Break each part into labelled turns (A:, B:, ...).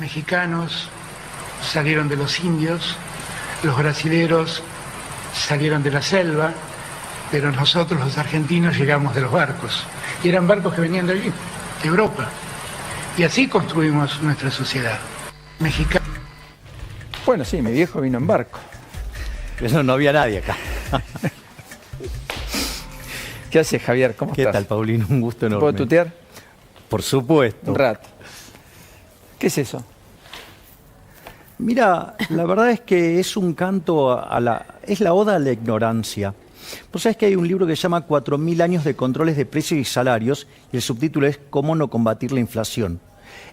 A: mexicanos salieron de los indios, los brasileros salieron de la selva, pero nosotros los argentinos llegamos de los barcos. Y eran barcos que venían de allí, de Europa. Y así construimos nuestra sociedad. Mexicana.
B: Bueno, sí, mi viejo vino en barco.
C: Pero no había nadie acá.
B: ¿Qué haces, Javier? ¿Cómo estás?
C: ¿Qué tal, Paulino? Un gusto enorme.
B: ¿Puedo tutear?
C: Por supuesto.
B: Un rato. ¿Qué es eso?
C: Mira, la verdad es que es un canto es la oda a la ignorancia. Vos sabés que hay un libro que se llama 4000 años de controles de precios y salarios, y el subtítulo es ¿Cómo no combatir la inflación?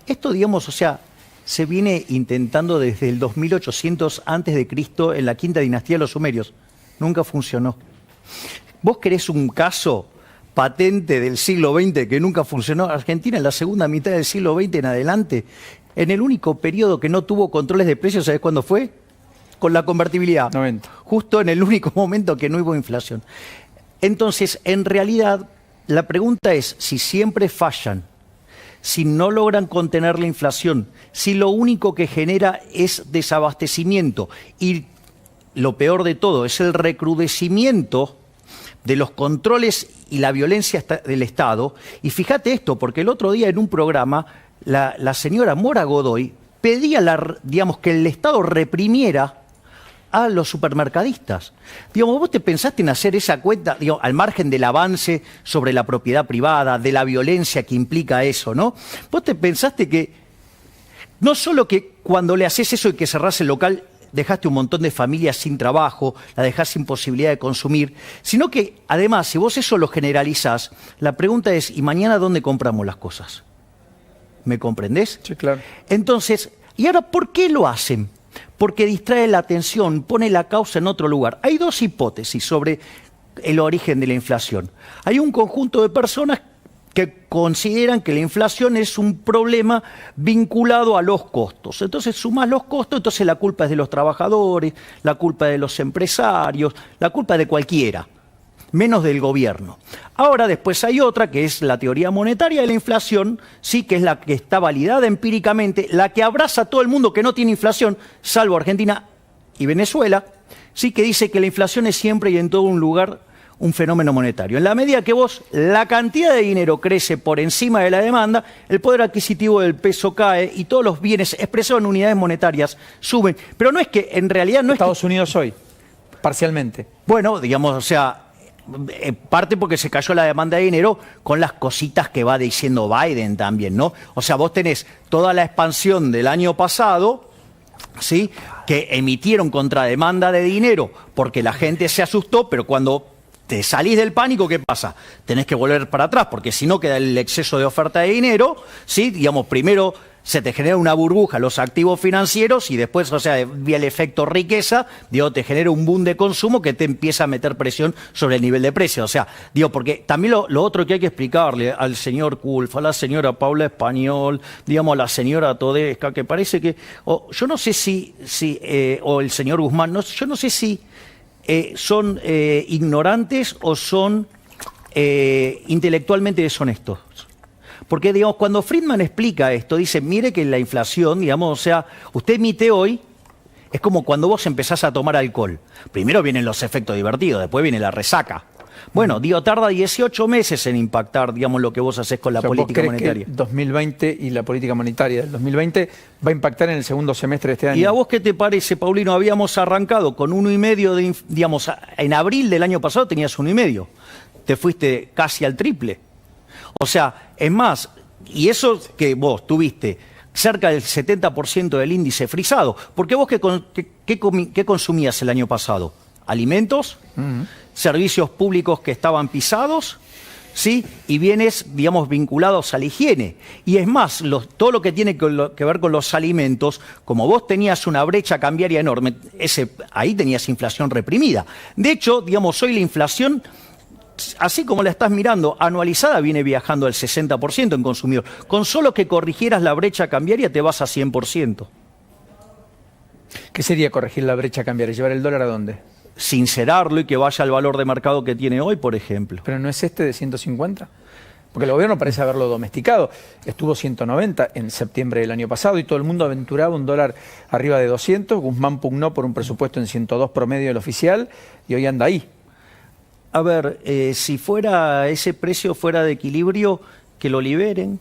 C: Esto, digamos, o sea, se viene intentando desde el 2800 a.C. en la quinta dinastía de los sumerios. Nunca funcionó. ¿Vos querés un caso patente del siglo XX que nunca funcionó? Argentina en la segunda mitad del siglo XX en adelante, en el único periodo que no tuvo controles de precios, ¿sabés cuándo fue? Con la convertibilidad.
B: 90.
C: Justo en el único momento que no hubo inflación. Entonces, en realidad, la pregunta es si siempre fallan, si no logran contener la inflación, si lo único que genera es desabastecimiento y lo peor de todo es el recrudecimiento de los controles y la violencia del Estado. Y fíjate esto, porque el otro día en un programa la señora Mora Godoy pedía digamos, que el Estado reprimiera a los supermercadistas. Digamos, vos te pensaste en hacer esa cuenta, digamos, al margen del avance sobre la propiedad privada, de la violencia que implica eso, ¿no? Vos te pensaste que no solo que cuando le haces eso y que cerrás el local dejaste un montón de familias sin trabajo, la dejás sin posibilidad de consumir, sino que además, si vos eso lo generalizás, la pregunta es, ¿y mañana dónde compramos las cosas? ¿Me comprendés?
B: Sí, claro.
C: Entonces, ¿y ahora por qué lo hacen? Porque distrae la atención, pone la causa en otro lugar. Hay dos hipótesis sobre el origen de la inflación. Hay un conjunto de personas que consideran que la inflación es un problema vinculado a los costos. Entonces sumás los costos, entonces la culpa es de los trabajadores, la culpa es de los empresarios, la culpa es de cualquiera, menos del gobierno. Ahora después hay otra que es la teoría monetaria de la inflación, sí, que es la que está validada empíricamente, la que abraza a todo el mundo que no tiene inflación, salvo Argentina y Venezuela, sí, que dice que la inflación es siempre y en todo un lugar un fenómeno monetario. En la medida que la cantidad de dinero crece por encima de la demanda, el poder adquisitivo del peso cae y todos los bienes expresados en unidades monetarias suben. Pero no es que, en realidad no
B: Estados Unidos hoy, parcialmente.
C: Bueno, digamos, o sea, en parte porque se cayó la demanda de dinero con las cositas que va diciendo Biden también, ¿no? O sea, vos tenés toda la expansión del año pasado, ¿sí?, que emitieron contra demanda de dinero porque la gente se asustó, pero cuando te salís del pánico, ¿qué pasa? Tenés que volver para atrás, porque si no queda el exceso de oferta de dinero, ¿sí? Digamos, primero se te genera una burbuja, los activos financieros, y después, o sea, vía el efecto riqueza, digo, te genera un boom de consumo que te empieza a meter presión sobre el nivel de precio. O sea, digo, porque también lo otro que hay que explicarle al señor Kulf, a la señora Paula Español, digamos, a la señora Todesca, que parece que, yo no sé o el señor Guzmán, yo no sé si son ignorantes o son intelectualmente deshonestos. Porque, digamos, cuando Friedman explica esto, dice, mire que la inflación, digamos, o sea, usted emite hoy, es como cuando vos empezás a tomar alcohol. Primero vienen los efectos divertidos, después viene la resaca. Bueno, digo, tarda 18 meses en impactar, digamos, lo que vos haces con la política monetaria.
B: Que 2020 y la política monetaria del 2020 va a impactar en el segundo semestre de este año.
C: ¿Y a vos qué te parece, Paulino? Habíamos arrancado con 1,5 digamos, en abril del año pasado tenías 1,5. Te fuiste casi al triple. O sea, es más, y eso que vos tuviste cerca del 70% del índice frisado, porque vos ¿qué consumías el año pasado? ¿Alimentos? ¿Servicios públicos que estaban pisados? ¿Sí? Y bienes, digamos, vinculados a la higiene. Y es más, todo lo que tiene que ver con los alimentos, como vos tenías una brecha cambiaria enorme, ahí tenías inflación reprimida. De hecho, digamos, hoy la inflación, así como la estás mirando, anualizada, viene viajando al 60% en consumidor. Con solo que corrigieras la brecha cambiaria te vas a 100%.
B: ¿Qué sería corregir la brecha cambiaria? ¿Llevar el dólar a dónde?
C: Sincerarlo y que vaya al valor de mercado que tiene hoy, por ejemplo.
B: ¿Pero no es este de 150? Porque el gobierno parece haberlo domesticado. Estuvo 190 en septiembre del año pasado y todo el mundo aventuraba un dólar arriba de 200. Guzmán pugnó por un presupuesto en 102 promedio del oficial y hoy anda ahí.
C: A ver, si fuera ese precio fuera de equilibrio, que lo liberen.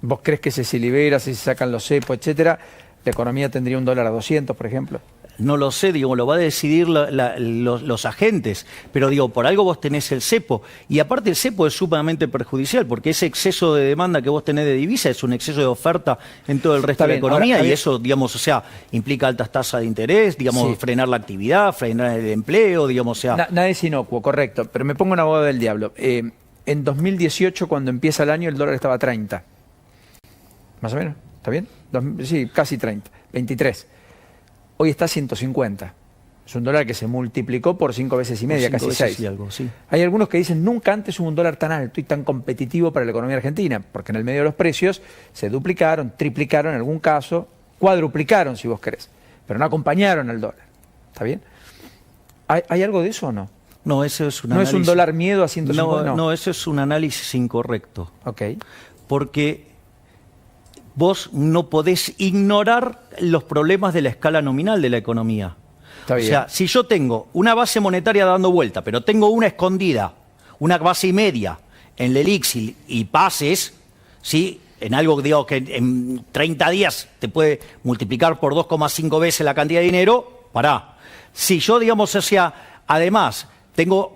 B: ¿Vos crees que si se libera, si se sacan los cepos, etcétera, la economía tendría un dólar a 200, por ejemplo?
C: No lo sé, digo, lo va a decidir los agentes, pero digo, por algo vos tenés el cepo, y aparte el cepo es sumamente perjudicial, porque ese exceso de demanda que vos tenés de divisa es un exceso de oferta en todo el resto de la economía, ahora, y eso, digamos, o sea, implica altas tasas de interés, digamos, sí, frenar la actividad, frenar el empleo, digamos, o sea...
B: Nada es inocuo, correcto, pero me pongo una abogado del diablo. En 2018, cuando empieza el año, el dólar estaba a 30. ¿Más o menos? ¿Está bien? Sí, casi 30, 23. Hoy está a 150. Es un dólar que se multiplicó por 5 veces y media, casi 6.
C: Sí.
B: Hay algunos que dicen, nunca antes hubo un dólar tan alto y tan competitivo para la economía argentina, porque en el medio de los precios se duplicaron, triplicaron en algún caso, cuadruplicaron si vos querés, pero no acompañaron al dólar. ¿Está bien? ¿Hay algo de eso o no?
C: No, eso es un
B: ¿No
C: análisis...
B: es un dólar miedo a 150?
C: No, eso es un análisis incorrecto.
B: Ok.
C: Porque vos no podés ignorar los problemas de la escala nominal de la economía.
B: Está bien.
C: O sea, si yo tengo una base monetaria dando vuelta, pero tengo una escondida, una base y media en LELIX y pases, ¿sí? En algo digo, que en 30 días te puede multiplicar por 2,5 veces la cantidad de dinero, pará. Si yo, digamos, o sea, además tengo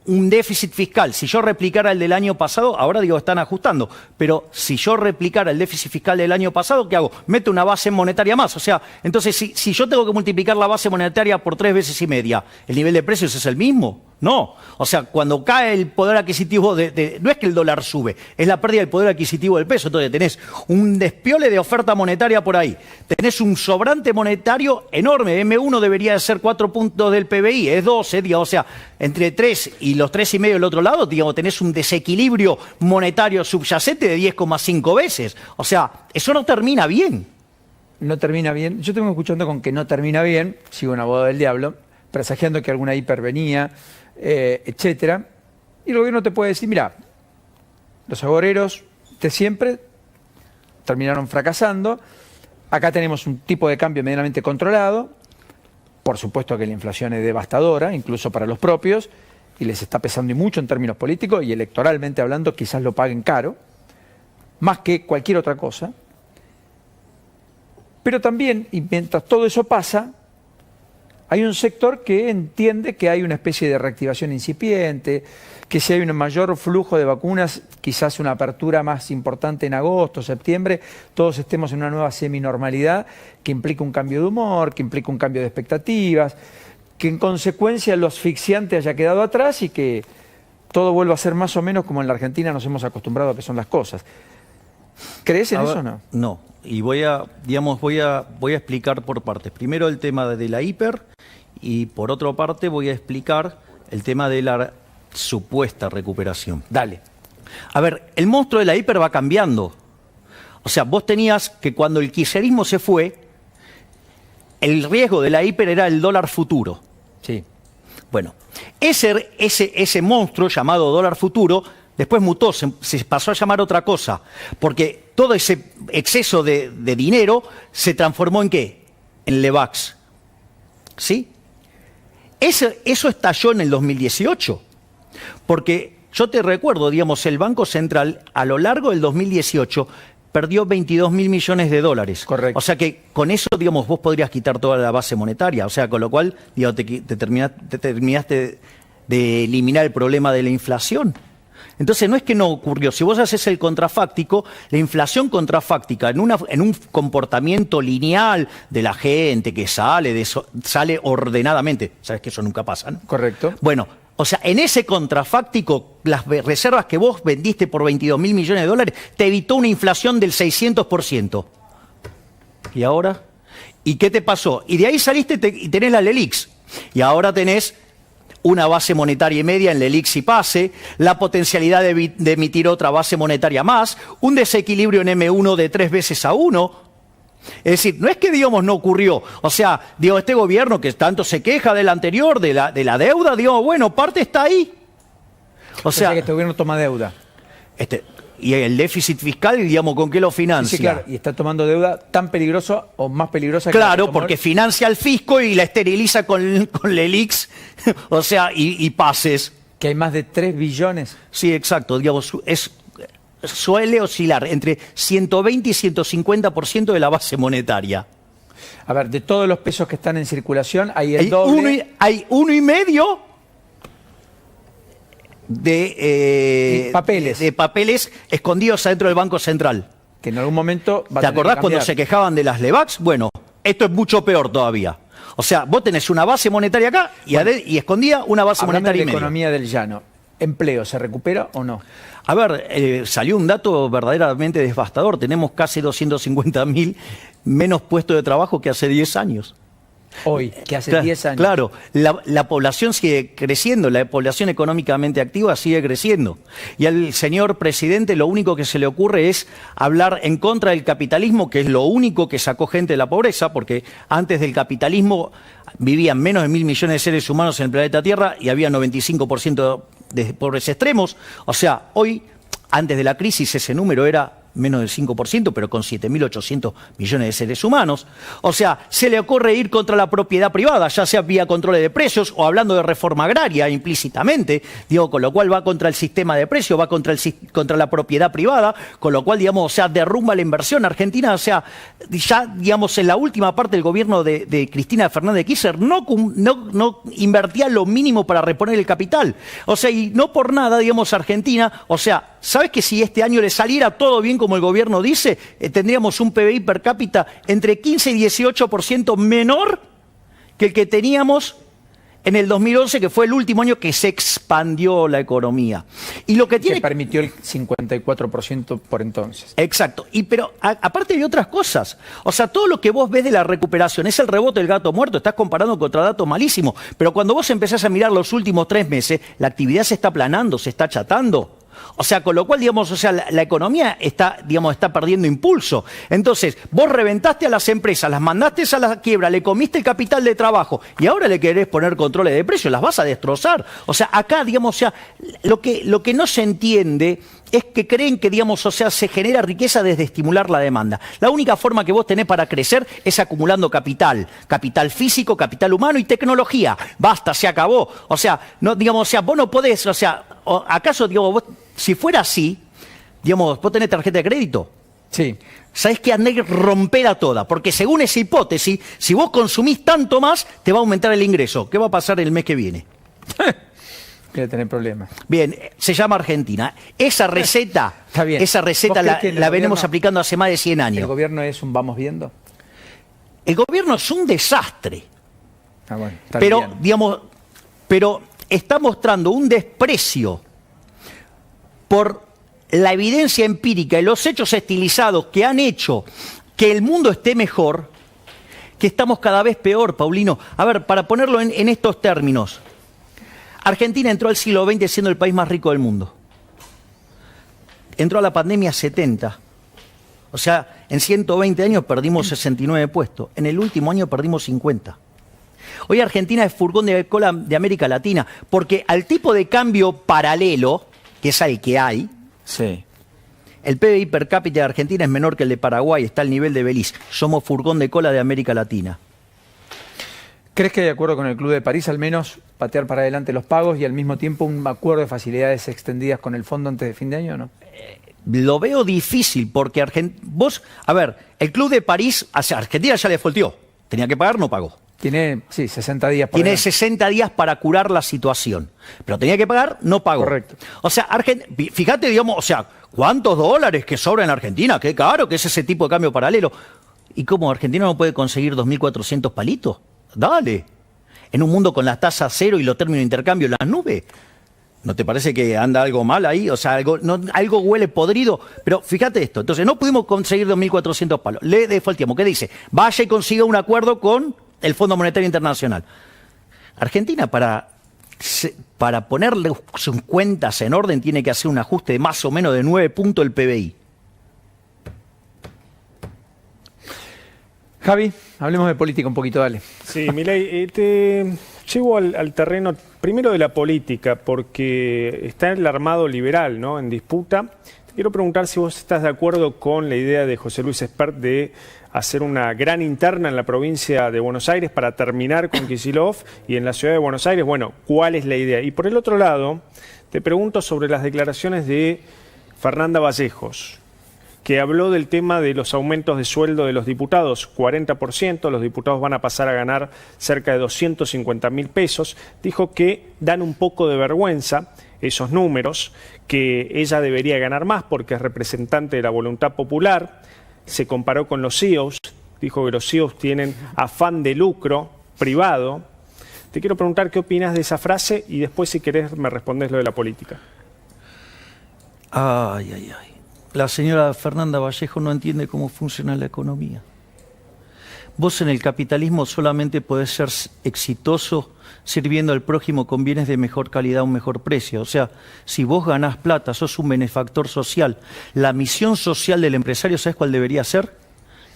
C: un déficit fiscal, si yo replicara el del año pasado, ahora digo, están ajustando, pero si yo replicara el déficit fiscal del año pasado, ¿qué hago? Meto una base monetaria más, o sea, entonces si yo tengo que multiplicar la base monetaria por 3 veces y media, ¿el nivel de precios es el mismo? No, o sea, cuando cae el poder adquisitivo no es que el dólar sube, es la pérdida del poder adquisitivo del peso, entonces tenés un despiole de oferta monetaria por ahí, tenés un sobrante monetario enorme, M1 debería de ser 4 puntos del PBI, es 12, digamos, o sea, entre 3 y los 3,5 del otro lado, digamos, tenés un desequilibrio monetario subyacente de 10,5 veces, o sea, eso no termina bien.
B: No termina bien, yo tengo escuchando con que no termina bien, sigo un abogado del diablo, presagiando que alguna hipervenía, etcétera, y el gobierno te puede decir, mira, los agoreros de siempre terminaron fracasando, acá tenemos un tipo de cambio medianamente controlado, por supuesto que la inflación es devastadora, incluso para los propios, y les está pesando y mucho en términos políticos, y electoralmente hablando quizás lo paguen caro, más que cualquier otra cosa, pero también, y mientras todo eso pasa, hay un sector que entiende que hay una especie de reactivación incipiente, que si hay un mayor flujo de vacunas, quizás una apertura más importante en agosto, septiembre, todos estemos en una nueva seminormalidad que implica un cambio de humor, que implica un cambio de expectativas, que en consecuencia lo asfixiante haya quedado atrás y que todo vuelva a ser más o menos como en la Argentina nos hemos acostumbrado a que son las cosas. ¿Crees en eso o no?
C: No, y voy a explicar por partes. Primero el tema de la hiper y por otra parte voy a explicar el tema de la supuesta recuperación.
B: Dale.
C: A ver, el monstruo de la hiper va cambiando. O sea, vos tenías que cuando el kirchnerismo se fue, el riesgo de la hiper era el dólar futuro.
B: Sí.
C: Bueno, ese monstruo llamado dólar futuro después mutó, se pasó a llamar otra cosa, porque todo ese exceso de dinero se transformó ¿en qué? En LEVAX. ¿Sí? Eso estalló en el 2018, porque yo te recuerdo, digamos, el Banco Central a lo largo del 2018 perdió 22.000 millones de dólares.
B: Correcto.
C: O sea que con eso, digamos, vos podrías quitar toda la base monetaria, o sea, con lo cual, digamos, te terminaste de eliminar el problema de la inflación. Entonces no es que no ocurrió, si vos haces el contrafáctico, la inflación contrafáctica en un comportamiento lineal de la gente que sale ordenadamente, sabes que eso nunca pasa, ¿no?
B: Correcto.
C: Bueno, o sea, en ese contrafáctico, las reservas que vos vendiste por 22.000 millones de dólares te evitó una inflación del 600%. ¿Y ahora? ¿Y qué te pasó? Y de ahí saliste y tenés la LELIX. Y ahora tenés una base monetaria y media en LELIX y PASE, la potencialidad de emitir otra base monetaria más, un desequilibrio en M1 de 3 veces a 1. Es decir, no es que, digamos, no ocurrió. O sea, digo, este gobierno que tanto se queja del anterior, de la deuda, digo, bueno, parte está ahí. O sea,
B: que este gobierno toma deuda.
C: Y el déficit fiscal, digamos, ¿con qué lo financia?
B: Sí, claro, y está tomando deuda tan peligrosa o más peligrosa que
C: Claro, porque financia al fisco y la esteriliza con LELIX, o sea, y pases.
B: Que hay más de 3 billones.
C: Sí, exacto, digamos, suele oscilar entre 120 y 150% de la base monetaria.
B: A ver, de todos los pesos que están en circulación, hay el doble.
C: Hay 1,5 de papeles escondidos adentro del Banco Central.
B: Que en algún momento va a
C: ¿Te
B: tener
C: acordás
B: que
C: cuando
B: cambiar.
C: se quejaban de las LEVAX? Bueno, esto es mucho peor todavía. O sea, vos tenés una base monetaria acá y escondida una base
B: Hablando
C: monetaria
B: de
C: y medio.
B: economía del llano, ¿empleo se recupera o no?
C: A ver, salió un dato verdaderamente devastador. Tenemos casi 250.000 menos puestos de trabajo que hace 10 años.
B: Hoy, que hace 10 años.
C: Claro, la población sigue creciendo, la población económicamente activa sigue creciendo. Y al señor presidente lo único que se le ocurre es hablar en contra del capitalismo, que es lo único que sacó gente de la pobreza, porque antes del capitalismo vivían menos de 1.000 millones de seres humanos en el planeta Tierra y había 95% de pobres extremos. O sea, hoy, antes de la crisis, ese número era menos del 5%, pero con 7.800 millones de seres humanos. O sea, se le ocurre ir contra la propiedad privada, ya sea vía controles de precios o hablando de reforma agraria implícitamente, digo, con lo cual va contra el sistema de precios, va contra la propiedad privada, con lo cual, digamos, o sea, derrumba la inversión. Argentina, o sea, ya, digamos, en la última parte del gobierno de Cristina Fernández de Kirchner no invertía lo mínimo para reponer el capital. O sea, y no por nada, digamos, Argentina, o sea, ¿sabes que si este año le saliera todo bien como el gobierno dice, tendríamos un PBI per cápita entre 15 y 18% menor que el que teníamos en el 2011, que fue el último año que se expandió la economía? Y lo que
B: permitió el 54% por entonces.
C: Exacto. Pero aparte de otras cosas, o sea, todo lo que vos ves de la recuperación es el rebote del gato muerto, estás comparando contra datos malísimos, pero cuando vos empezás a mirar los últimos 3 meses, la actividad se está aplanando, se está achatando. O sea, con lo cual, digamos, o sea, la economía está perdiendo impulso. Entonces, vos reventaste a las empresas, las mandaste a la quiebra, le comiste el capital de trabajo y ahora le querés poner controles de precios, las vas a destrozar. O sea, acá, digamos, o sea, lo que no se entiende es que creen que, digamos, o sea, se genera riqueza desde estimular la demanda. La única forma que vos tenés para crecer es acumulando capital físico, capital humano y tecnología. Basta, se acabó. O sea, no, digamos, o sea, vos no podés, o sea, ¿acaso, digamos, vos, si fuera así, digamos, vos tenés tarjeta de crédito?
B: Sí.
C: ¿Sabés que andá y rompera toda? Porque según esa hipótesis, si vos consumís tanto más, te va a aumentar el ingreso. ¿Qué va a pasar el mes que viene?
B: Voy a tener problemas.
C: Bien, se llama Argentina. Esa receta,
B: Está bien.
C: la venimos aplicando hace más de 100 años.
B: ¿El gobierno es un vamos viendo?
C: El gobierno es un desastre.
B: Ah, bueno, está
C: Pero,
B: bien.
C: digamos, pero está mostrando un desprecio por la evidencia empírica y los hechos estilizados que han hecho que el mundo esté mejor, que estamos cada vez peor, Paulino. A ver, para ponerlo en estos términos, Argentina entró al siglo XX siendo el país más rico del mundo. Entró a la pandemia 70. O sea, en 120 años perdimos 69 puestos. En el último año perdimos 50. Hoy Argentina es furgón de cola de América Latina, porque al tipo de cambio paralelo, que es el que hay,
B: Sí.
C: el PBI per cápita de Argentina es menor que el de Paraguay, está al nivel de Belice. Somos furgón de cola de América Latina.
B: ¿Crees que de acuerdo con el Club de París, al menos patear para adelante los pagos y al mismo tiempo un acuerdo de facilidades extendidas con el fondo antes de fin de año o no?
C: Lo veo difícil porque vos, a ver, el Club de París, hacia Argentina ya le volteó. Tenía que pagar, no pagó.
B: Tiene, sí, 60 días. Por
C: Tiene
B: delante.
C: 60 días para curar la situación. Pero tenía que pagar, no pagó.
B: Correcto.
C: O sea, fíjate, digamos, o sea, ¿cuántos dólares que sobra en Argentina? Qué caro que es ese tipo de cambio paralelo. ¿Y cómo Argentina no puede conseguir 2.400 palitos? Dale. En un mundo con las tasas cero y los términos de intercambio en las nubes. ¿No te parece que anda algo mal ahí? O sea, algo huele podrido. Pero fíjate esto. Entonces, no pudimos conseguir 2.400 palos. Le defaultamos. ¿Qué dice? Vaya y consiga un acuerdo con el Fondo Monetario Internacional. Argentina, para ponerle sus cuentas en orden, tiene que hacer un ajuste de más o menos de 9 puntos del PBI.
B: Javi, hablemos de política un poquito, dale.
D: Sí, Milei, Llego al terreno primero de la política, porque está el armado liberal, ¿no?, en disputa. Te quiero preguntar si vos estás de acuerdo con la idea de José Luis Espert de hacer una gran interna en la provincia de Buenos Aires para terminar con Kicillof, y en la ciudad de Buenos Aires, bueno, ¿cuál es la idea? Y por el otro lado, te pregunto sobre las declaraciones de Fernanda Vallejos, que habló del tema de los aumentos de sueldo de los diputados, 40%, los diputados van a pasar a ganar cerca de 250.000 pesos. Dijo que dan un poco de vergüenza esos números, que ella debería ganar más porque es representante de la voluntad popular. Se comparó con los CEOs, dijo que los CEOs tienen afán de lucro privado. Te quiero preguntar qué opinas de esa frase y después, si querés, me respondés lo de la política.
C: Ay, ay, ay. La señora Fernanda Vallejo no entiende cómo funciona la economía. Vos en el capitalismo solamente podés ser exitoso sirviendo al prójimo con bienes de mejor calidad a un mejor precio. O sea, si vos ganás plata, sos un benefactor social. La misión social del empresario, ¿sabés cuál debería ser?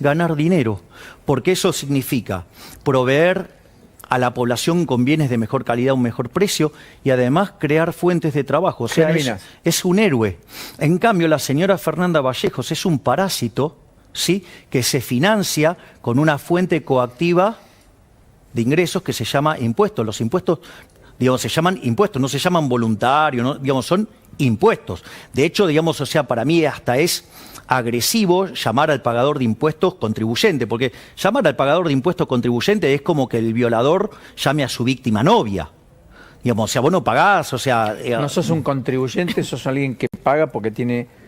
C: Ganar dinero, porque eso significa proveer a la población con bienes de mejor calidad a un mejor precio y además crear fuentes de trabajo. O sea, es un héroe. En cambio, la señora Fernanda Vallejos es un parásito, ¿sí?, que se financia con una fuente coactiva de ingresos que se llama impuestos. Los impuestos, digamos, se llaman impuestos, no se llaman voluntarios, ¿no? Digamos, son impuestos. De hecho, digamos, o sea, para mí hasta es agresivo llamar al pagador de impuestos contribuyente, porque llamar al pagador de impuestos contribuyente es como que el violador llame a su víctima novia. Digamos, o sea, vos no pagás, o sea...
B: No sos un contribuyente, sos alguien que paga porque tiene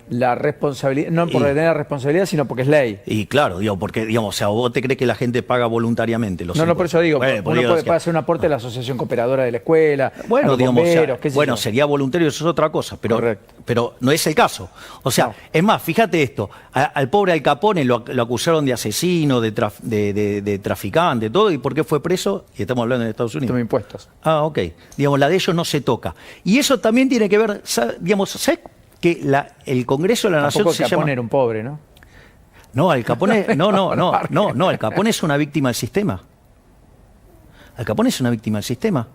B: la responsabilidad, no por tener la responsabilidad, sino porque es ley.
C: Y claro, digo, porque, digamos, o sea, vos te crees que la gente paga voluntariamente los
B: No, por eso digo,
C: bueno,
B: uno puede hacer un aporte a la asociación cooperadora de la escuela,
C: bueno,
B: a los
C: digamos,
B: bomberos,
C: o sea, sería voluntario, eso es otra cosa, pero no es el caso. O sea, es más, fíjate esto, al pobre Al Capone lo acusaron de asesino, de traficante, todo, ¿y por qué fue preso? Y estamos hablando de Estados Unidos.
B: Toma impuestos.
C: Ah, ok. Digamos, la de ellos no se toca. Y eso también tiene que ver, digamos, ¿sabes que el Congreso de la Nación se llama...
B: Al Capone era un pobre, ¿no?
C: No, Al Capone, no, Al Capone es una víctima del sistema. Al Capone es una víctima del sistema.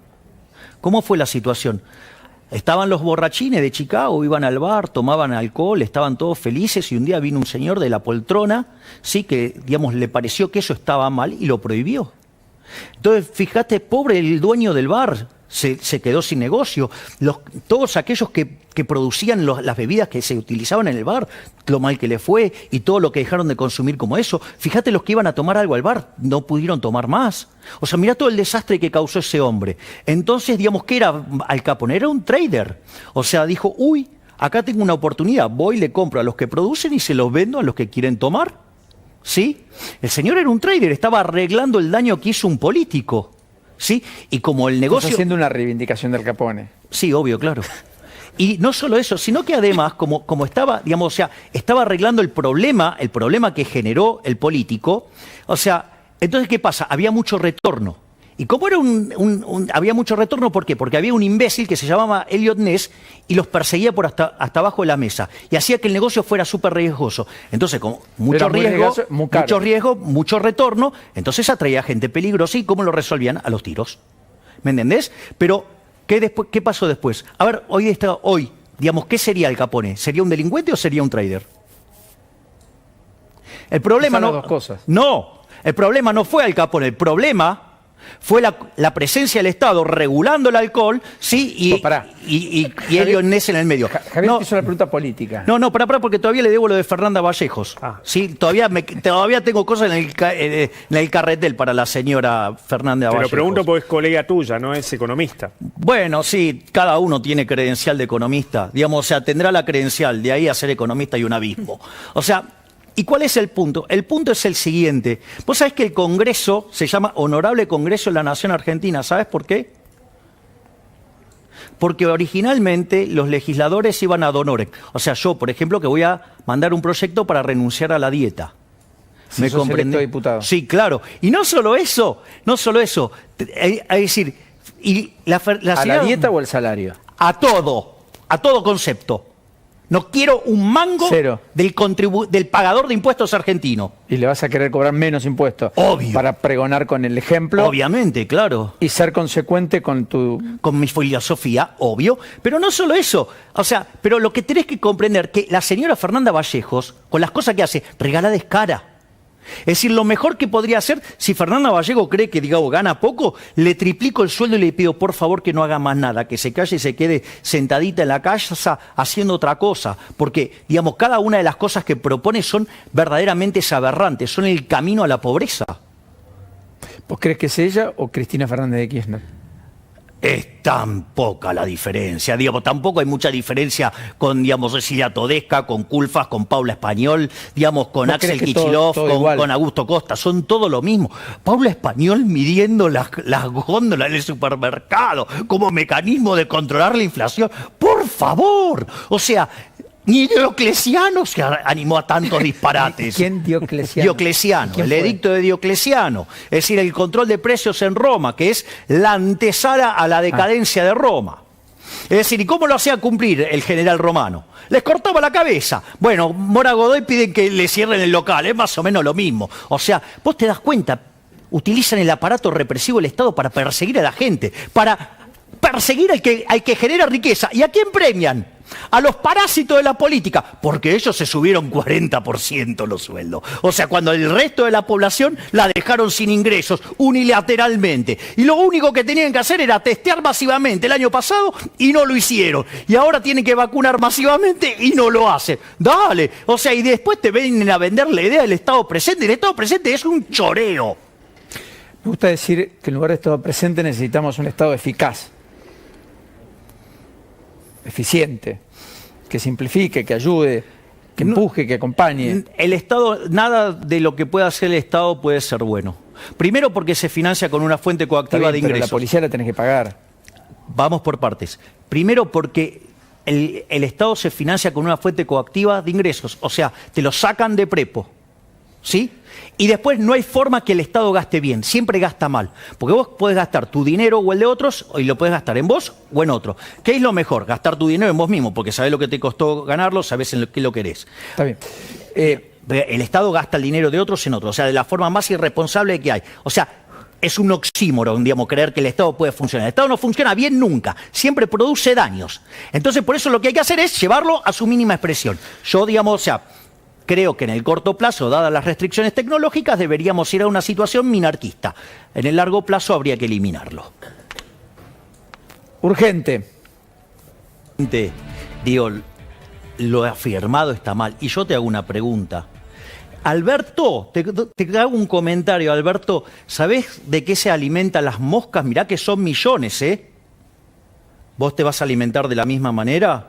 C: ¿Cómo fue la situación? Estaban los borrachines de Chicago, iban al bar, tomaban alcohol, estaban todos felices y un día vino un señor de la poltrona, sí, que, digamos, le pareció que eso estaba mal y lo prohibió. Entonces, fíjate, pobre el dueño del bar, se quedó sin negocio. Todos aquellos que producían las bebidas que se utilizaban en el bar, lo mal que le fue y todo lo que dejaron de consumir como eso. Fíjate, los que iban a tomar algo al bar no pudieron tomar más. O sea, mirá todo el desastre que causó ese hombre. Entonces, digamos, ¿qué era Al Capone? Era un trader. O sea, dijo, uy, acá tengo una oportunidad, voy, le compro a los que producen y se los vendo a los que quieren tomar. ¿Sí? El señor era un trader, estaba arreglando el daño que hizo un político. ¿Sí? Y como el negocio...
B: Estás haciendo una reivindicación del Capone.
C: Sí, obvio, claro. Y no solo eso, sino que además, como estaba, digamos, o sea, estaba arreglando el problema que generó el político. O sea, entonces, ¿qué pasa? Había mucho retorno. Y como era había mucho retorno, ¿por qué? Porque había un imbécil que se llamaba Elliot Ness y los perseguía por hasta abajo de la mesa. Y hacía que el negocio fuera súper riesgoso. Entonces, como mucho riesgo, mucho retorno, entonces atraía gente peligrosa. ¿Y cómo lo resolvían? A los tiros. ¿Me entendés? Pero, ¿qué pasó después? A ver, hoy, digamos, ¿qué sería Al Capone? ¿Sería un delincuente o sería un trader? El problema no...
B: Las dos cosas.
C: No, el problema no fue Al Capone, el problema fue la presencia del Estado regulando el alcohol, ¿sí? Y Elliot Ness en el medio.
B: Javier hizo la pregunta política.
C: No, pará, porque todavía le debo lo de Fernanda Vallejos. ¿Sí? Todavía tengo cosas en el carretel para la señora Fernanda Vallejos.
D: Te lo pregunto porque es colega tuya, no es economista.
C: Bueno, sí, cada uno tiene credencial de economista. Digamos, o sea, tendrá la credencial, de ahí a ser economista hay un abismo. O sea... ¿Y cuál es el punto? El punto es el siguiente. Vos sabés que el Congreso se llama Honorable Congreso de la Nación Argentina. ¿Sabés por qué? Porque originalmente los legisladores iban ad honorem. O sea, yo, por ejemplo, que voy a mandar un proyecto para renunciar a la dieta.
B: ¿Me comprendés? Diputado.
C: Sí, claro. Y no solo eso. Es decir, ¿a
B: la dieta o el salario?
C: A todo concepto. No quiero un mango
B: Cero.
C: del pagador de impuestos argentino.
B: Y le vas a querer cobrar menos impuestos.
C: Obvio.
B: Para pregonar con el ejemplo.
C: Obviamente, claro.
B: Y ser consecuente con tu...
C: Con mi filosofía, obvio. Pero no solo eso. O sea, pero lo que tenés que comprender que la señora Fernanda Vallejos, con las cosas que hace, regala descara. Es decir, lo mejor que podría hacer, si Fernanda Vallejo cree que, digamos, gana poco, le triplico el sueldo y le pido, por favor, que no haga más nada, que se calle y se quede sentadita en la casa haciendo otra cosa. Porque, digamos, cada una de las cosas que propone son verdaderamente aberrantes, son el camino a la pobreza.
B: ¿Vos crees que es ella o Cristina Fernández de Kirchner?
C: Es tan poca la diferencia, digamos, tampoco hay mucha diferencia con, digamos, Cecilia Todesca, con Culfas, con Paula Español, digamos, con
B: ¿Vos
C: Axel
B: crees que
C: Kicillof,
B: todo igual?
C: con Augusto Costa, son todo lo mismo. Paula Español midiendo las góndolas en el supermercado como mecanismo de controlar la inflación. ¡Por favor! O sea, ni Diocleciano se animó a tantos disparates.
B: ¿Quién Diocleciano?
C: Diocleciano,
B: ¿Quién
C: el
B: fue?
C: edicto de Diocleciano. Es decir, el control de precios en Roma, que es la antesala a la decadencia de Roma. Es decir, ¿y cómo lo hacía cumplir el general romano? Les cortaba la cabeza. Bueno, Mora Godoy piden que le cierren el local, es más o menos lo mismo. O sea, vos te das cuenta, utilizan el aparato represivo del Estado para perseguir a la gente, para perseguir al que genera riqueza. ¿Y a quién premian? A los parásitos de la política, porque ellos se subieron 40% los sueldos. O sea, cuando el resto de la población la dejaron sin ingresos unilateralmente. Y lo único que tenían que hacer era testear masivamente el año pasado y no lo hicieron. Y ahora tienen que vacunar masivamente y no lo hacen. Dale. O sea, y después te vienen a vender la idea del Estado presente. El Estado presente es un choreo.
B: Me gusta decir que en lugar de Estado presente necesitamos un Estado eficaz, eficiente, que simplifique, que ayude, que empuje, que acompañe.
C: El Estado, nada de lo que pueda hacer el Estado puede ser bueno. Primero porque se financia con una fuente
B: Está
C: coactiva
B: bien,
C: de
B: pero
C: ingresos.
B: la policía la tenés que pagar.
C: Vamos por partes. Primero porque el Estado se financia con una fuente coactiva de ingresos. O sea, te lo sacan de prepo. ¿Sí? Y después no hay forma que el Estado gaste bien, siempre gasta mal. Porque vos podés gastar tu dinero o el de otros, y lo podés gastar en vos o en otro. ¿Qué es lo mejor? Gastar tu dinero en vos mismo, porque sabés lo que te costó ganarlo, sabés en qué lo querés.
B: Está bien.
C: El Estado gasta el dinero de otros en otros, o sea, de la forma más irresponsable que hay. O sea, es un oxímoron, digamos, creer que el Estado puede funcionar. El Estado no funciona bien nunca, siempre produce daños. Entonces, por eso lo que hay que hacer es llevarlo a su mínima expresión. Yo, digamos, o sea, creo que en el corto plazo, dadas las restricciones tecnológicas, deberíamos ir a una situación minarquista. En el largo plazo habría que eliminarlo.
B: Urgente.
C: Digo, lo afirmado está mal. Y yo te hago una pregunta. Alberto, te hago un comentario, Alberto. ¿Sabés de qué se alimentan las moscas? Mirá que son millones, ¿eh? ¿Vos te vas a alimentar de la misma manera?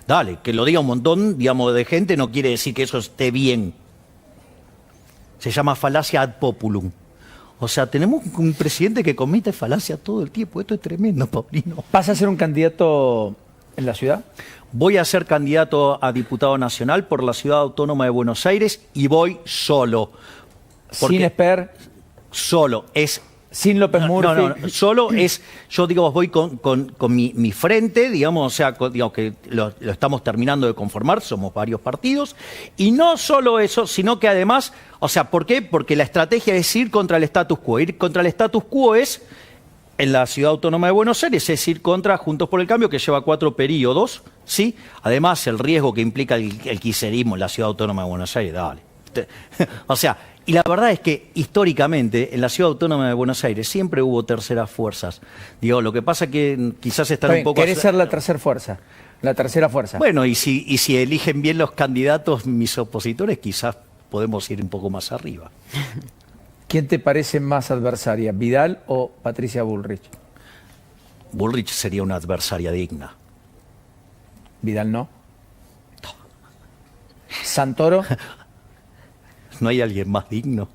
C: Dale, que lo diga un montón, digamos, de gente no quiere decir que eso esté bien. Se llama falacia ad populum. O sea, tenemos un presidente que comete falacia todo el tiempo. Esto es tremendo, Paulino.
B: ¿Vas a ser un candidato en la ciudad?
C: Voy a ser candidato a diputado nacional por la Ciudad Autónoma de Buenos Aires y voy solo.
B: Sin Esper,
C: Solo.
B: sin López Murphy.
C: No, solo es, yo digo, voy con mi frente, digamos, o sea, digamos que lo estamos terminando de conformar, somos varios partidos, y no solo eso, sino que además, o sea, ¿por qué? Porque la estrategia es ir contra el status quo. Ir contra el status quo es, en la Ciudad Autónoma de Buenos Aires, es ir contra Juntos por el Cambio, que lleva 4 periodos, ¿sí? Además, el riesgo que implica el kirchnerismo en la Ciudad Autónoma de Buenos Aires, dale. O sea, y la verdad es que históricamente en la Ciudad Autónoma de Buenos Aires siempre hubo terceras fuerzas. Digo, lo que pasa es que quizás están un poco...
B: ¿Querés ser la tercera fuerza? La tercera fuerza.
C: Bueno, y si eligen bien los candidatos, mis opositores, quizás podemos ir un poco más arriba.
B: ¿Quién te parece más adversaria, Vidal o Patricia Bullrich?
C: Bullrich sería una adversaria digna.
B: Vidal no. ¿Santoro?
C: ¿No hay alguien más digno?